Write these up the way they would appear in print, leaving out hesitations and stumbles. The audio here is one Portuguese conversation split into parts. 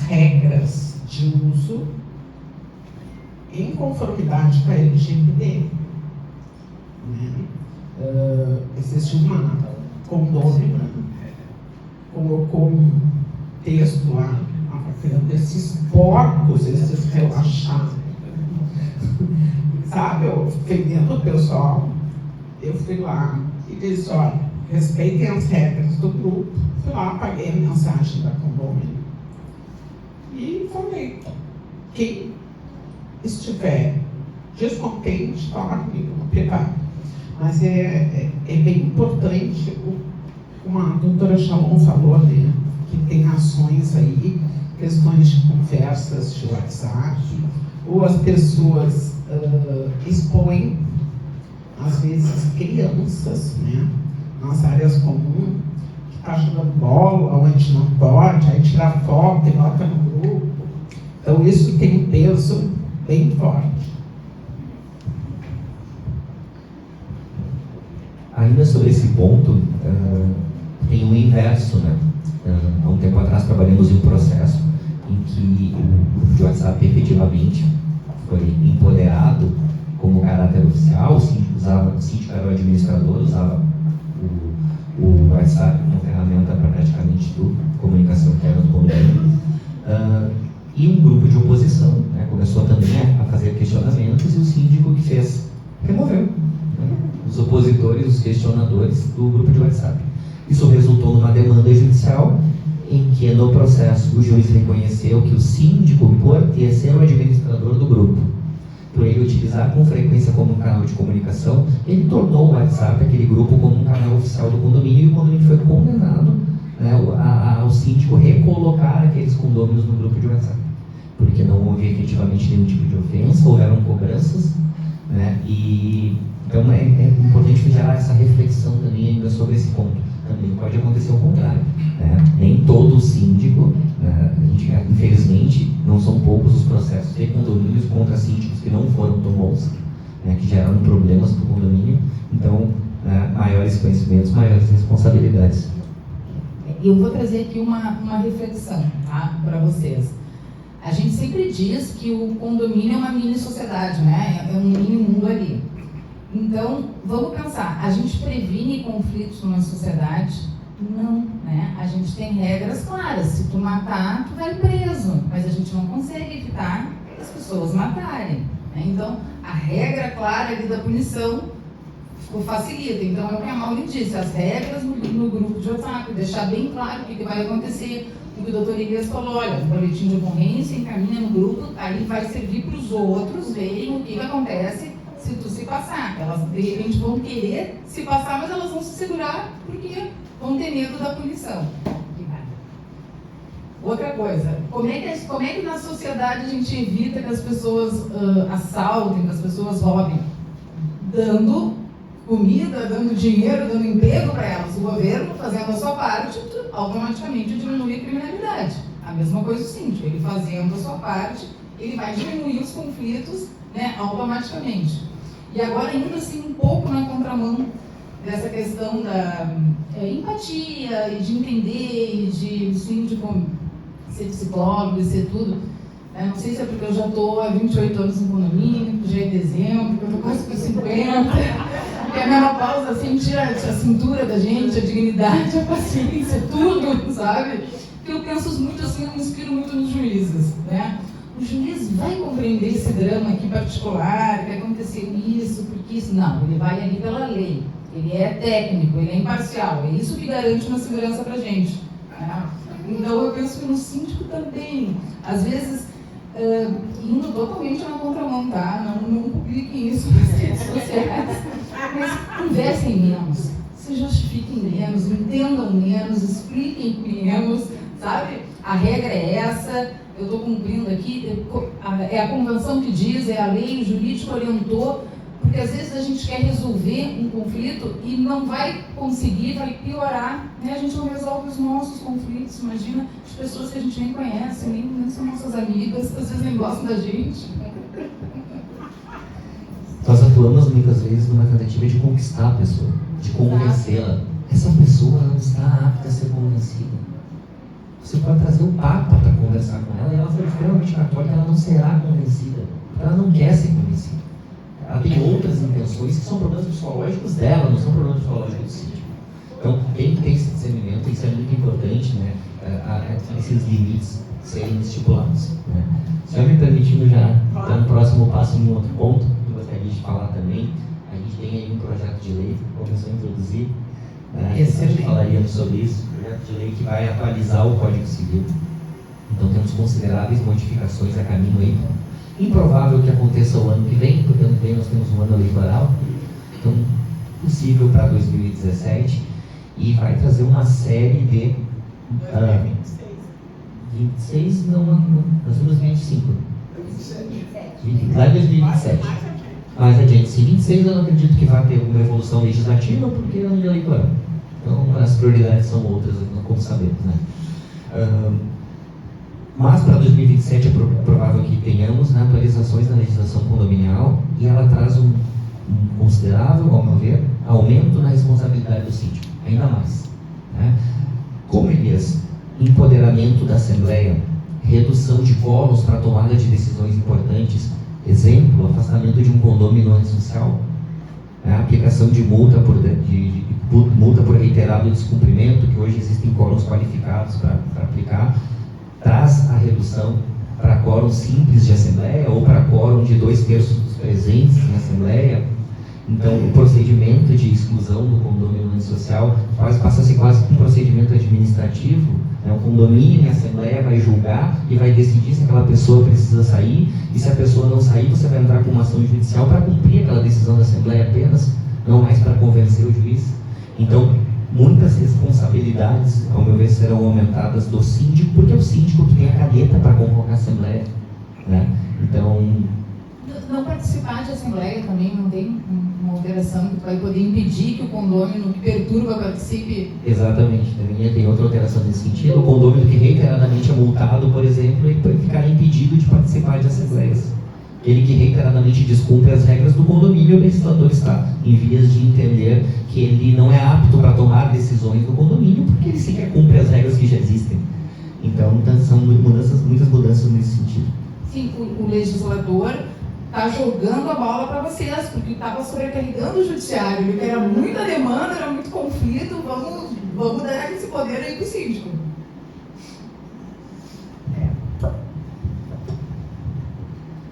regras de uso em conformidade com a LGPD. Existe uma condômino, colocou um texto lá, esses porcos, esses relaxados, sabe, ofendendo o pessoal. Eu fui lá e disse, olha, respeitem as regras do grupo. Fui lá, apaguei a mensagem da condômino e falei, quem estiver descontente, fala comigo no privado. Mas é bem importante, como a doutora Chalon falou, né, que tem ações aí, questões de conversas de WhatsApp, ou as pessoas expõem, às vezes, crianças, né, nas áreas comuns, que está jogando bola, onde não pode, aí tira foto e bota no grupo. Então, isso tem um peso bem forte. Ainda sobre esse ponto, tem um inverso, né? Há um tempo atrás trabalhamos em um processo em que o grupo de WhatsApp efetivamente foi empoderado como caráter oficial. O síndico era o administrador, usava o WhatsApp como ferramenta para praticamente tudo, comunicação interna do condomínio. E um grupo de oposição, né, começou também a fazer questionamentos, e o síndico que fez removeu, né, os opositores, os questionadores do grupo de WhatsApp. Isso resultou numa demanda judicial, em que no processo o juiz reconheceu que o síndico, por ser o administrador do grupo, por ele utilizar com frequência como um canal de comunicação, ele tornou o WhatsApp, aquele grupo, como um canal oficial do condomínio, e o condomínio foi condenado, né, ao síndico recolocar aqueles condôminos no grupo de WhatsApp, porque não houve efetivamente nenhum tipo de ofensa, houveram cobranças, né, e então é importante gerar essa reflexão também ainda sobre esse ponto. Também pode acontecer o contrário, né? Nem todo síndico, né, infelizmente, não são poucos os processos de condomínios contra síndicos que não foram tão bons, né, que geraram problemas para o condomínio. Então, né, maiores conhecimentos, maiores responsabilidades. Eu vou trazer aqui uma reflexão, tá, para vocês. A gente sempre diz que o condomínio é uma mini sociedade, né? É um mini mundo ali. Então, vamos pensar, a gente previne conflitos numa sociedade? Não, né? A gente tem regras claras. Se tu matar, tu vai preso. Mas a gente não consegue evitar as pessoas matarem, né? Então, a regra clara ali da punição facilita. Então, é o que a Maureen disse, as regras no grupo de WhatsApp, deixar bem claro o que vai acontecer. O que o doutor Elias falou, olha, o boletim de ocorrência encaminha no grupo, aí vai servir para os outros verem o que acontece se tu se passar. Elas, de repente, vão querer se passar, mas elas vão se segurar porque vão ter medo da punição. Outra coisa, como é que na sociedade a gente evita que as pessoas assaltem, que as pessoas roubem? Dando comida, dando dinheiro, dando emprego para elas. O governo fazendo a sua parte, automaticamente diminui a criminalidade. A mesma coisa o síndico, ele fazendo a sua parte, ele vai diminuir os conflitos, né, automaticamente. E agora, indo assim um pouco na contramão dessa questão da empatia e de entender e de o síndico ser psicólogo e ser tudo, não sei se é porque eu já estou há 28 anos no condomínio, já é dezembro, eu estou quase com 50, porque a menopausa assim tira a cintura da gente, a dignidade, a paciência, tudo, sabe? Porque eu penso muito assim, eu me inspiro muito nos juízes, né? O juiz vai compreender esse drama aqui particular, que aconteceu isso, porque isso... Não, ele vai ali pela lei. Ele é técnico, ele é imparcial. É isso que garante uma segurança pra gente, né? Então, eu penso que no síndico também, às vezes, indo totalmente na contramão, tá? Não publiquem isso nas redes sociais, mas conversem menos, se justifiquem menos, entendam menos, expliquem menos, sabe? A regra é essa, eu estou cumprindo aqui, é a convenção que diz, é a lei, o jurídico orientou, porque às vezes a gente quer resolver um conflito e não vai conseguir, vai piorar, né? A gente não resolve os nossos conflitos, imagina as pessoas que a gente nem conhece, nem são nossas amigas, às vezes nem gostam da gente. Nós atuamos muitas vezes numa tentativa de conquistar a pessoa, de convencê-la. Essa pessoa não está apta a ser convencida. Você pode trazer o Papa para conversar com ela, será convencida, porque ela não quer ser convencida. Ela tem outras intenções que são problemas psicológicos dela, não são problemas psicológicos do síndico. Então, tem que ter esse discernimento, isso é muito importante, né? Esses limites serem estipulados. Né? Se eu me permitindo já dar um próximo passo em um outro ponto, que eu gostaria de falar também, a gente tem aí um projeto de lei que começou a introduzir, a gente falaríamos sobre isso, um projeto de lei que vai atualizar o Código Civil. Então temos consideráveis modificações a caminho aí. Improvável que aconteça o ano que vem, porque ano que vem nós temos um ano eleitoral, então possível para 2017, e vai trazer uma série de 26, não, nós temos 25. Lá em 2027. Mais adiante. Se 26 eu não acredito que vai ter uma evolução legislativa, porque é ano eleitoral. Então as prioridades são outras, como sabemos, né? Mas para 2027 é provável que tenhamos, né, atualizações na legislação condominial, e ela traz um considerável, ao meu ver, aumento na responsabilidade do síndico, ainda mais. Né? Como Elias, empoderamento da Assembleia, redução de quóruns para tomada de decisões importantes, exemplo, afastamento de um condomínio antissocial, né? Aplicação de multa por reiterado descumprimento, que hoje existem quóruns qualificados para aplicar, traz a redução para quórum simples de Assembleia ou para quórum de 2/3 dos presentes na Assembleia. Então, o procedimento de exclusão do condomínio antissocial passa a ser quase um procedimento administrativo. Né? O condomínio em Assembleia vai julgar e vai decidir se aquela pessoa precisa sair, e se a pessoa não sair, você vai entrar com uma ação judicial para cumprir aquela decisão da Assembleia apenas, não mais para convencer o juiz. Então, muitas responsabilidades, ao meu ver, serão aumentadas do síndico, porque é o síndico que tem a caneta para convocar a Assembleia. Né? Então... Não participar de Assembleia também, não tem uma alteração que vai poder impedir que o condômino que perturba participe? Exatamente, também tem outra alteração nesse sentido. O condômino que reiteradamente é multado, por exemplo, ele ficará impedido de participar de assembleias. Ele que reiteradamente descumpre as regras do condomínio, o legislador está em vias de entender que ele não é apto para tomar decisões do condomínio, porque ele sequer cumpre as regras que já existem. Então, são muitas mudanças nesse sentido. Sim, o legislador está jogando a bola para vocês, porque estava sobrecarregando o judiciário, porque era muita demanda, era muito conflito, vamos dar esse poder aí para o síndico.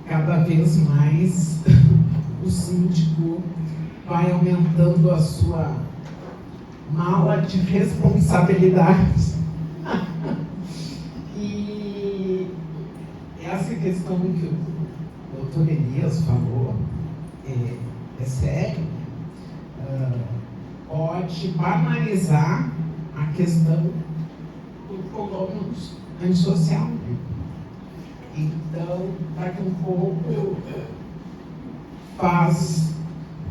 Cada vez mais o síndico vai aumentando a sua mala de responsabilidades. E essa questão que o doutor Elias falou é sério, pode banalizar a questão do condomínio antissocial. Né? Então, daqui um pouco,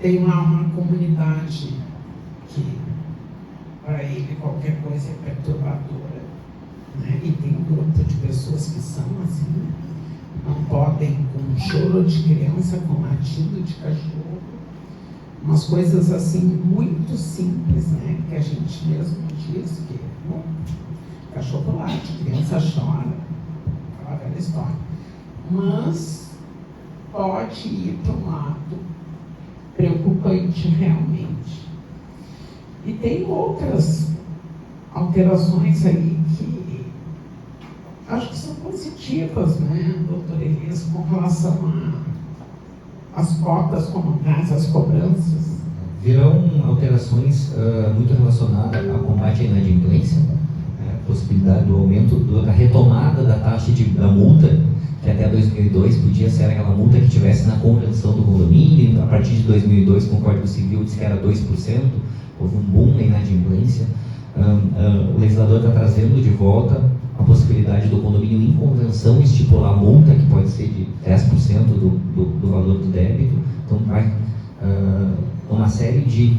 tem uma comunidade que, para ele, qualquer coisa é perturbadora. Né? E tem um grupo de pessoas que são assim, não podem, com choro de criança, com latido de cachorro, umas coisas assim muito simples, né? Que a gente mesmo diz que, bom, cachorro late, criança chora, aquela velha história. Mas pode ir para um lado preocupante realmente. E tem outras alterações aí que acho que são positivas, né, doutor Elias, com relação às cotas comunais, às cobranças. Virão alterações muito relacionadas ao combate à inadimplência, a possibilidade do aumento, da retomada da taxa da multa, que até 2002 podia ser aquela multa que tivesse na convenção do condomínio. A partir de 2002, com o Código Civil, disse que era 2%, houve um boom na inadimplência. O legislador está trazendo de volta a possibilidade do condomínio em convenção estipular a multa, que pode ser de 10% do valor do débito. Então, vai uma série de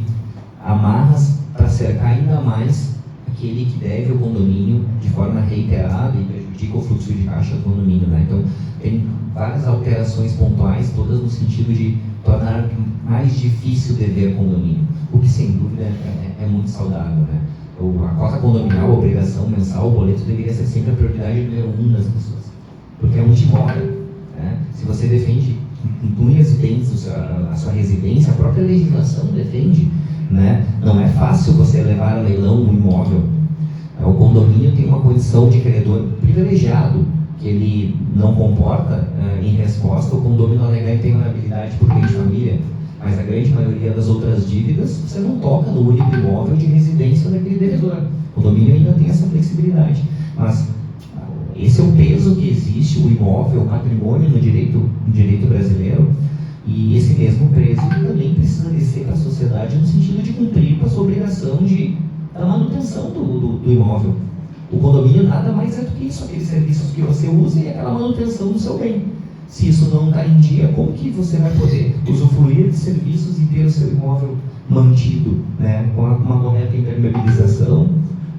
amarras para cercar ainda mais aquele que deve ao condomínio de forma reiterada e prejudica o fluxo de caixa do condomínio. Né? Então, tem várias alterações pontuais, todas no sentido de tornar mais difícil dever condomínio, o que, sem dúvida, é muito saudável. Né? A cota condominial, a obrigação mensal, o boleto deveria ser sempre a prioridade número 1 das pessoas, porque é onde mora. você defende com unhas e dentes a sua residência, a própria legislação defende, né? Não é fácil você levar a leilão um imóvel. O condomínio tem uma condição de credor privilegiado, que ele não comporta, em resposta, o condomínio alegar impenhorabilidade por bem de família, mas a grande maioria das outras dívidas, você não toca no único imóvel de residência daquele devedor. O condomínio ainda tem essa flexibilidade, mas esse é o peso que existe, o imóvel, o patrimônio no direito brasileiro, e esse mesmo preço também precisa descer para a sociedade no sentido de cumprir com a sua obrigação da manutenção do imóvel. O condomínio nada mais é do que isso, aqueles serviços que você usa e aquela manutenção do seu bem. Se isso não está em dia, como que você vai poder usufruir de serviços e ter o seu imóvel mantido, né, com uma correta impermeabilização,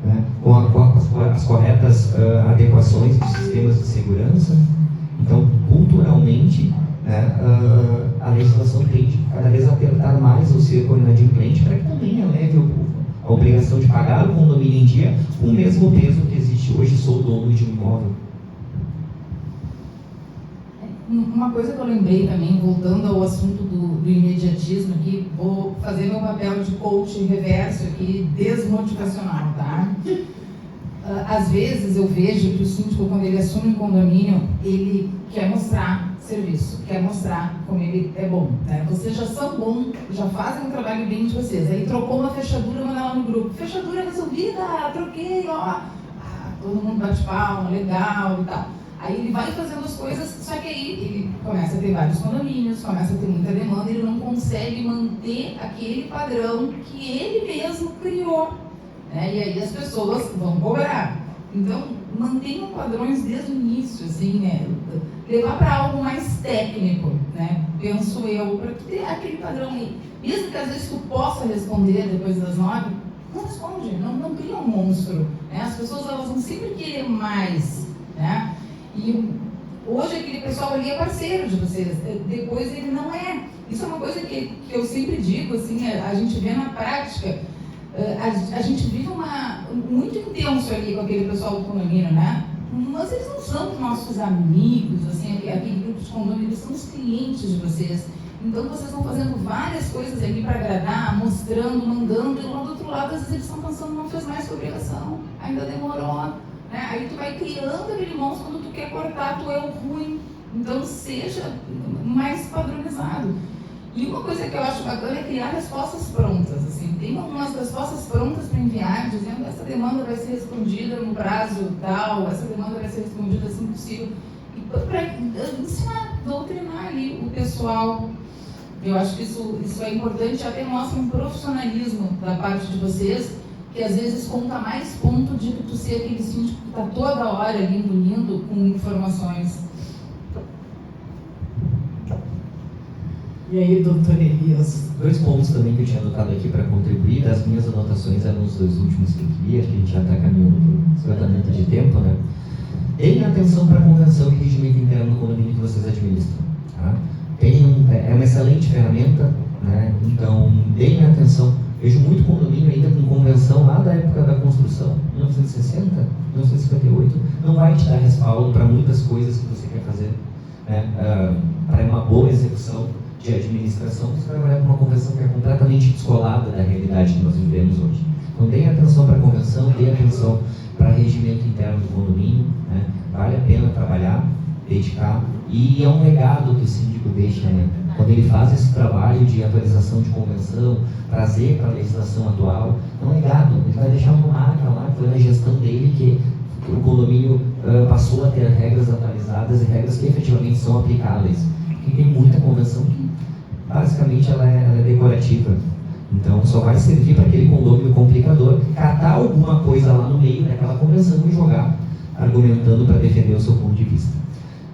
né, com as corretas adequações dos sistemas de segurança? Então, culturalmente, né, a legislação tende cada vez a apertar mais o cerco inadimplente para que também eleve a obrigação de pagar o condomínio em dia com o mesmo peso que existe hoje. Sou dono de um imóvel. Uma coisa que eu lembrei também, voltando ao assunto do imediatismo aqui, vou fazer meu papel de coach reverso aqui, desmotivacional, tá? Às vezes eu vejo que o síndico, quando ele assume um condomínio, ele quer mostrar serviço, quer mostrar como ele é bom, né? Vocês já são bons, já fazem um trabalho bem de vocês. Aí trocou uma fechadura, manda lá no grupo, fechadura resolvida, troquei, ó. Todo mundo bate palma, legal e tal. Aí ele vai fazendo as coisas, só que aí ele começa a ter vários condomínios, começa a ter muita demanda, ele não consegue manter aquele padrão que ele mesmo criou, né? E aí as pessoas vão cobrar. Então, mantenham padrões desde o início, assim, né? Levar para algo mais técnico, né? Penso eu, para ter aquele padrão aí. Mesmo que às vezes tu possa responder depois das 9, não responde, não cria um monstro, né? As pessoas, elas vão sempre querer mais, né? E hoje aquele pessoal ali é parceiro de vocês, depois ele não é. Isso é uma coisa que eu sempre digo, assim, a gente vê na prática, a gente vive muito intenso ali com aquele pessoal do condomínio, né? Mas eles não são nossos amigos, assim, aquele grupo de condomínio, eles são os clientes de vocês. Então vocês estão fazendo várias coisas ali para agradar, mostrando, mandando, e lá do outro lado, às vezes eles estão pensando, não fez mais que obrigação, ainda demorou. Né? Aí tu vai criando aquele monstro, quando tu quer cortar, tu é o ruim. Então seja mais padronizado. E uma coisa que eu acho bacana é criar respostas prontas. Assim, tem algumas respostas prontas para enviar, dizendo que essa demanda vai ser respondida no prazo tal, essa demanda vai ser respondida assim que possível. E para ensinar, doutrinar ali o pessoal. Eu acho que isso é importante, até mostra um profissionalismo da parte de vocês, que às vezes conta mais ponto de tu ser aquele síndico que está toda hora ali engolindo com informações. E aí, doutor Elias? 2 pontos também que eu tinha anotado aqui para contribuir. Das minhas anotações eram os 2 últimos que eu queria, acho que a gente já está caminhando para o esgotamento de tempo, né? Deem atenção para a convenção e regimento interno do condomínio que vocês administram. Tá? É uma excelente ferramenta, né? Então deem atenção. Vejo muito condomínio ainda com convenção lá da época da construção, 1960, 1958, não vai te dar respaldo para muitas coisas que você quer fazer, né? Para uma boa execução de administração, você vai trabalhar com uma convenção que é completamente descolada da realidade que nós vivemos hoje. Então, deem atenção para a convenção, deem atenção para regimento interno do condomínio, né? Vale a pena trabalhar, dedicar, e é um legado que o síndico deixa, né? Quando ele faz esse trabalho de atualização de convenção, trazer para a legislação atual, é um legado. Ele vai deixar uma marca lá, que foi na gestão dele que o condomínio passou a ter regras atualizadas e regras que efetivamente são aplicáveis. Porque tem muita convenção que, basicamente, ela é decorativa. Então, só vai servir para aquele condomínio complicador catar alguma coisa lá no meio daquela convenção e jogar, argumentando para defender o seu ponto de vista.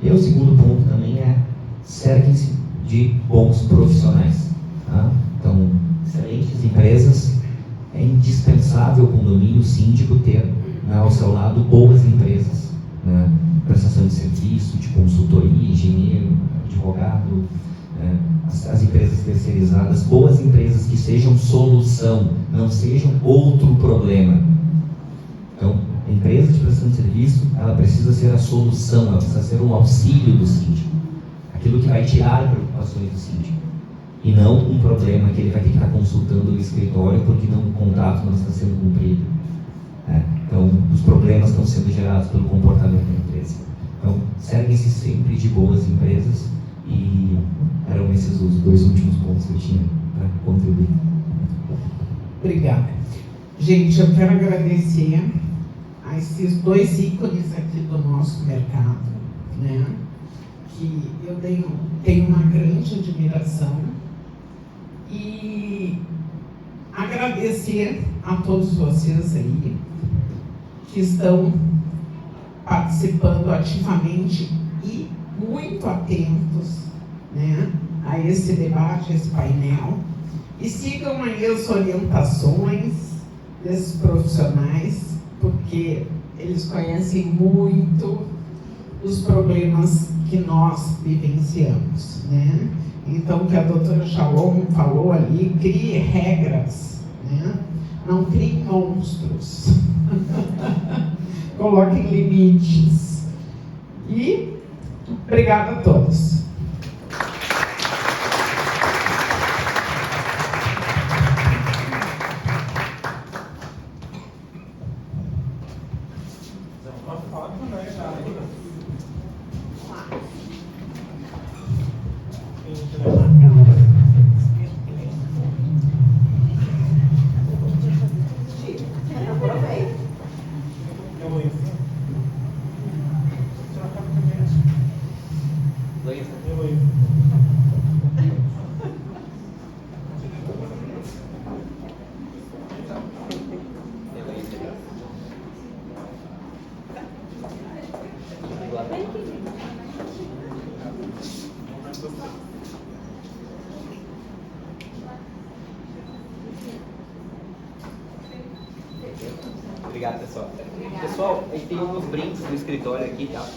E o segundo ponto também é cerquem-se de bons profissionais. Tá? Então, excelentes empresas, é indispensável o condomínio, o síndico ter, né, ao seu lado boas empresas, né? Prestação de serviço, de consultoria, engenheiro, advogado, né? As empresas terceirizadas, boas empresas que sejam solução, não sejam outro problema. Então, a empresa de prestação de serviço, ela precisa ser a solução, ela precisa ser um auxílio do síndico. aquilo que vai tirar preocupações do síndico. E não um problema que ele vai ter que estar consultando o escritório porque o contrato não está sendo cumprido. Então, os problemas estão sendo gerados pelo comportamento da empresa. Então, cerquem-se sempre de boas empresas, e eram esses os 2 últimos pontos que eu tinha para contribuir. Obrigada. Gente, eu quero agradecer a esses 2 ícones aqui do nosso mercado, né? Que eu tenho uma grande admiração, e agradecer a todos vocês aí que estão participando ativamente e muito atentos, né, a esse debate, a esse painel, e sigam aí as orientações desses profissionais, porque eles conhecem muito os problemas que nós vivenciamos, né? Então, o que a doutora Shalom falou ali, crie regras, né? Não crie monstros. Coloquem limites. E obrigada a todos. Obrigado, pessoal. Pessoal, a gente tem uns brindes no escritório aqui, tá?